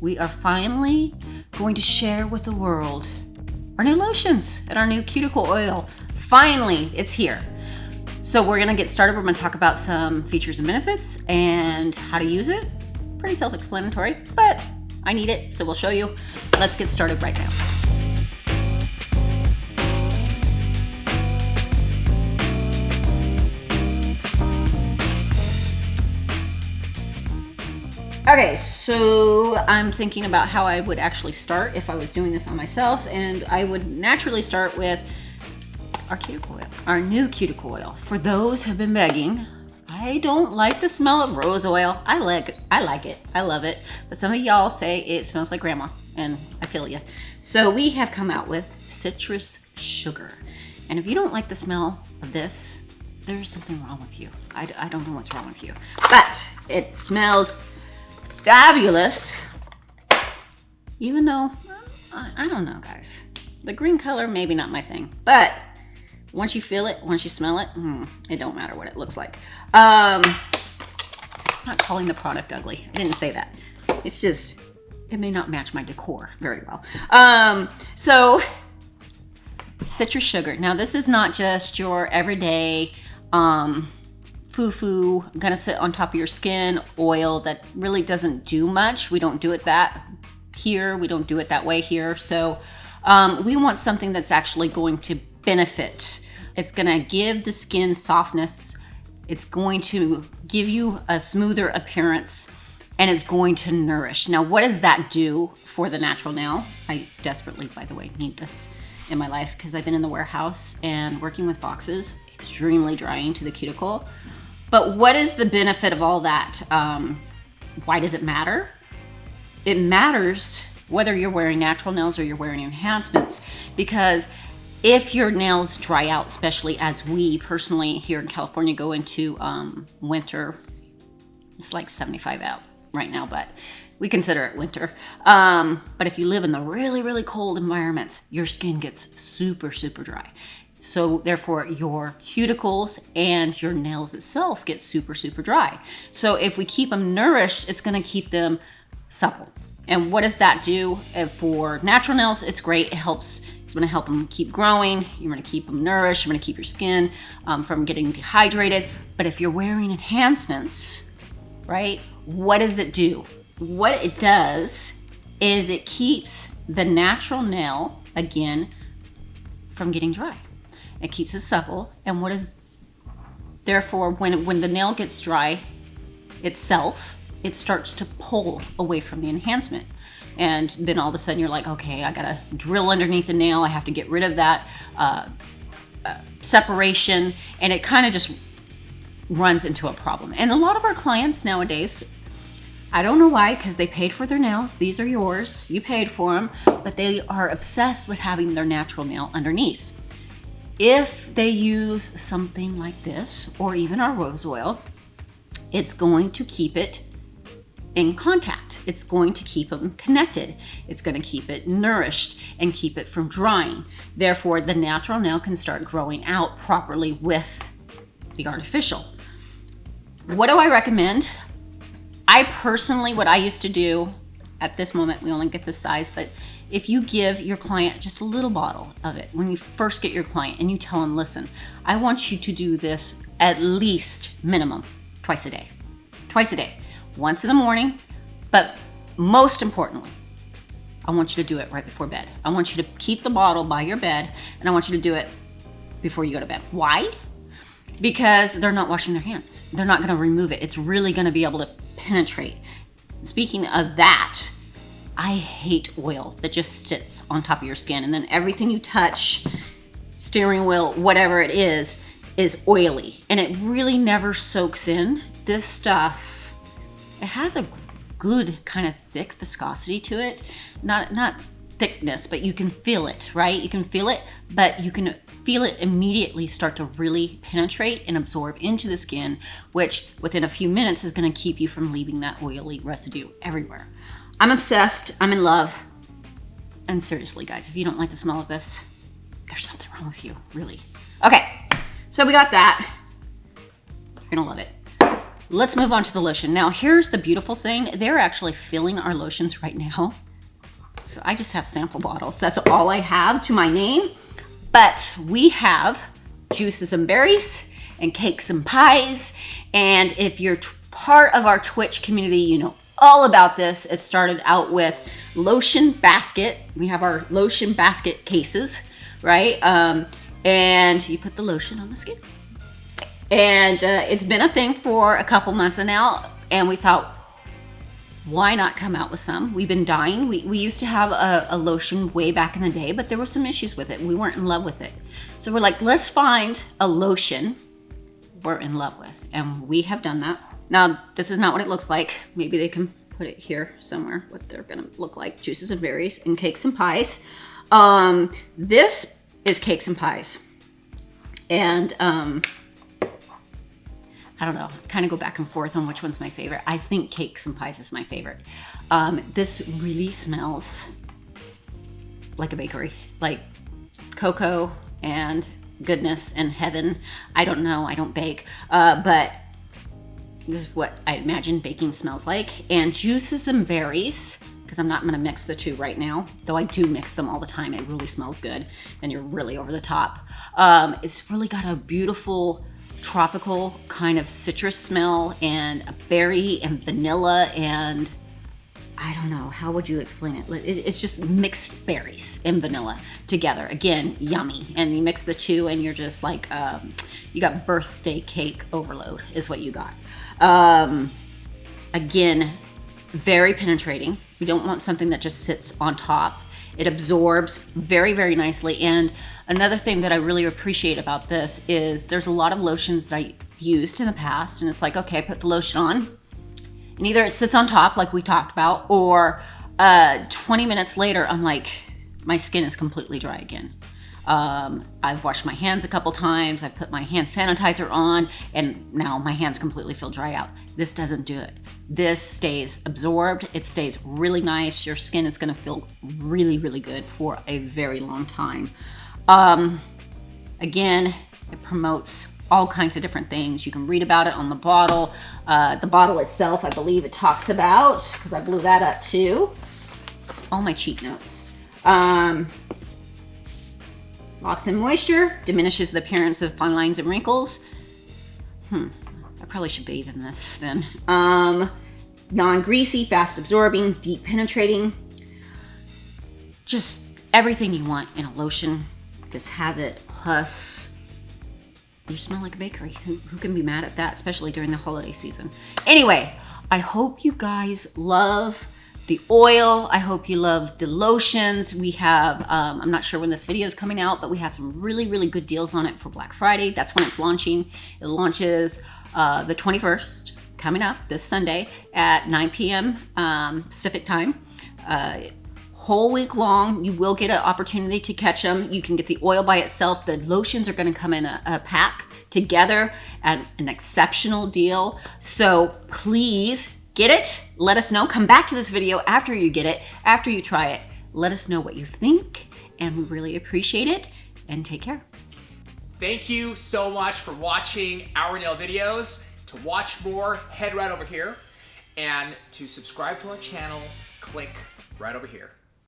we are finally going to share with the world our new lotions and our new cuticle oil. Finally, it's here. So we're gonna get started. We're gonna talk about some features and benefits and how to use it. Pretty self-explanatory, but I need it, so we'll show you. Let's get started right now. Okay, so I'm thinking about how I would actually start if I was doing this on myself, and I would naturally start with our cuticle oil, our new cuticle oil. For those who've been begging, I don't like the smell of rose oil. I like it, I love it, but some of y'all say it smells like grandma, and I feel you. So we have come out with citrus sugar, and if you don't like the smell of this, there's something wrong with you. I don't know what's wrong with you, but it smells fabulous, even though I don't know, guys. The green color, maybe not my thing, but once you feel it, once you smell it, it don't matter what it looks like. I'm not calling the product ugly. I didn't say that. It's just, it may not match my decor very well. So citrus sugar. Now this is not just your everyday foo-foo, gonna sit on top of your skin oil that really doesn't do much. We don't do it that here. We don't do it that way here. So we want something that's actually going to benefit. It's gonna give the skin softness. It's going to give you a smoother appearance, and it's going to nourish. Now, what does that do for the natural nail? I desperately, by the way, need this in my life because I've been in the warehouse and working with boxes, extremely drying to the cuticle. But what is the benefit of all that? Why does it matter? It matters whether you're wearing natural nails or you're wearing enhancements, because if your nails dry out, especially as we personally here in California go into winter, it's like 75 out right now, but we consider it winter. But if you live in the really, really cold environments, your skin gets super, super dry. So therefore your cuticles and your nails itself get super, super dry. So if we keep them nourished, it's gonna keep them supple. And what does that do? For natural nails, it's great. It's gonna help them keep growing. You're gonna keep them nourished. You're gonna keep your skin from getting dehydrated. But if you're wearing enhancements, right, what does it do? What it does is it keeps the natural nail, again, from getting dry. It keeps it supple, and therefore, when the nail gets dry itself, it starts to pull away from the enhancement. And then all of a sudden you're like, okay, I gotta drill underneath the nail. I have to get rid of that separation, and it kind of just runs into a problem. And a lot of our clients nowadays, I don't know why, because they paid for their nails. These are yours, you paid for them, but they are obsessed with having their natural nail underneath. If they use something like this, or even our rose oil, it's going to keep it in contact. It's going to keep them connected. It's going to keep it nourished and keep it from drying. Therefore, the natural nail can start growing out properly with the artificial. What do I recommend? I personally, what I used to do at this moment, we only get this size, but if you give your client just a little bottle of it when you first get your client and you tell them, listen, I want you to do this at least minimum twice a day. Once in the morning, but most importantly, I want you to do it right before bed. I want you to keep the bottle by your bed, and I want you to do it before you go to bed. Why? Because they're not washing their hands. They're not gonna remove it. It's really gonna be able to penetrate. Speaking of that, I hate oil that just sits on top of your skin, and then everything you touch, steering wheel, whatever it is oily, and it really never soaks in. This stuff, it has a good kind of thick viscosity to it. Not thickness, but you can feel it, right? You can feel it, but you can feel it immediately start to really penetrate and absorb into the skin, which within a few minutes is gonna keep you from leaving that oily residue everywhere. I'm obsessed, I'm in love. And seriously, guys, if you don't like the smell of this, there's something wrong with you, really. Okay, so we got that. You're gonna love it. let's move on to the lotion. Now, here's the beautiful thing. They're actually filling our lotions right now. So I just have sample bottles. That's all I have to my name. But we have juices and berries and cakes and pies. And if you're part of our Twitch community, you know all about this. It started out with lotion basket. We have our lotion basket cases, right? And you put the lotion on the skin. And it's been a thing for a couple months now. And we thought, why not come out with some? We've been dying. We used to have a lotion way back in the day, but there were some issues with it. We weren't in love with it. So we're like, let's find a lotion we're in love with. And we have done that. Now, this is not what it looks like. Maybe they can put it here somewhere, what they're gonna look like. Juices and berries and cakes and pies. This is cakes and pies. And I don't know, kind of go back and forth on which one's my favorite. I think cakes and pies is my favorite. This really smells like a bakery, like cocoa and goodness and heaven. I don't know, I don't bake, but this is what I imagine baking smells like. And juices and berries, because I'm not gonna mix the two right now, though I do mix them all the time. It really smells good and you're really over the top. It's really got a beautiful tropical kind of citrus smell and a berry and vanilla and I don't know, how would you explain it? It's just mixed berries and vanilla together. Again, yummy. And you mix the two and you're just like, you got birthday cake overload is what you got. Again, very penetrating. We don't want something that just sits on top. It absorbs very, very nicely. And another thing that I really appreciate about this is there's a lot of lotions that I've used in the past and it's like, okay, I put the lotion on and either it sits on top like we talked about or 20 minutes later, I'm like, my skin is completely dry again. I've washed my hands a couple times. I've put my hand sanitizer on and now my hands completely feel dry out. This doesn't do it. This stays absorbed. It stays really nice. Your skin is going to feel really, really good for a very long time. Again, it promotes all kinds of different things. You can read about it on the bottle. The bottle itself, I believe it talks about, because I blew that up too. All my cheat notes. Locks in moisture, diminishes the appearance of fine lines and wrinkles. I probably should bathe in this then. Non-greasy, fast absorbing, deep penetrating. Just everything you want in a lotion. This has it, plus you smell like a bakery. Who can be mad at that, especially during the holiday season? Anyway, I hope you guys love the oil. I hope you love the lotions. We have, I'm not sure when this video is coming out, but we have some really, really good deals on it for Black Friday. That's when it's launching. It launches the 21st, coming up this Sunday at 9 p.m. Pacific time. Whole week long, you will get an opportunity to catch them. You can get the oil by itself. The lotions are going to come in a pack together at an exceptional deal. So please get it. Let us know. Come back to this video after you get it, after you try it. Let us know what you think, and we really appreciate it. And take care. Thank you so much for watching our nail videos. To watch more, head right over here. And to subscribe to our channel, click right over here.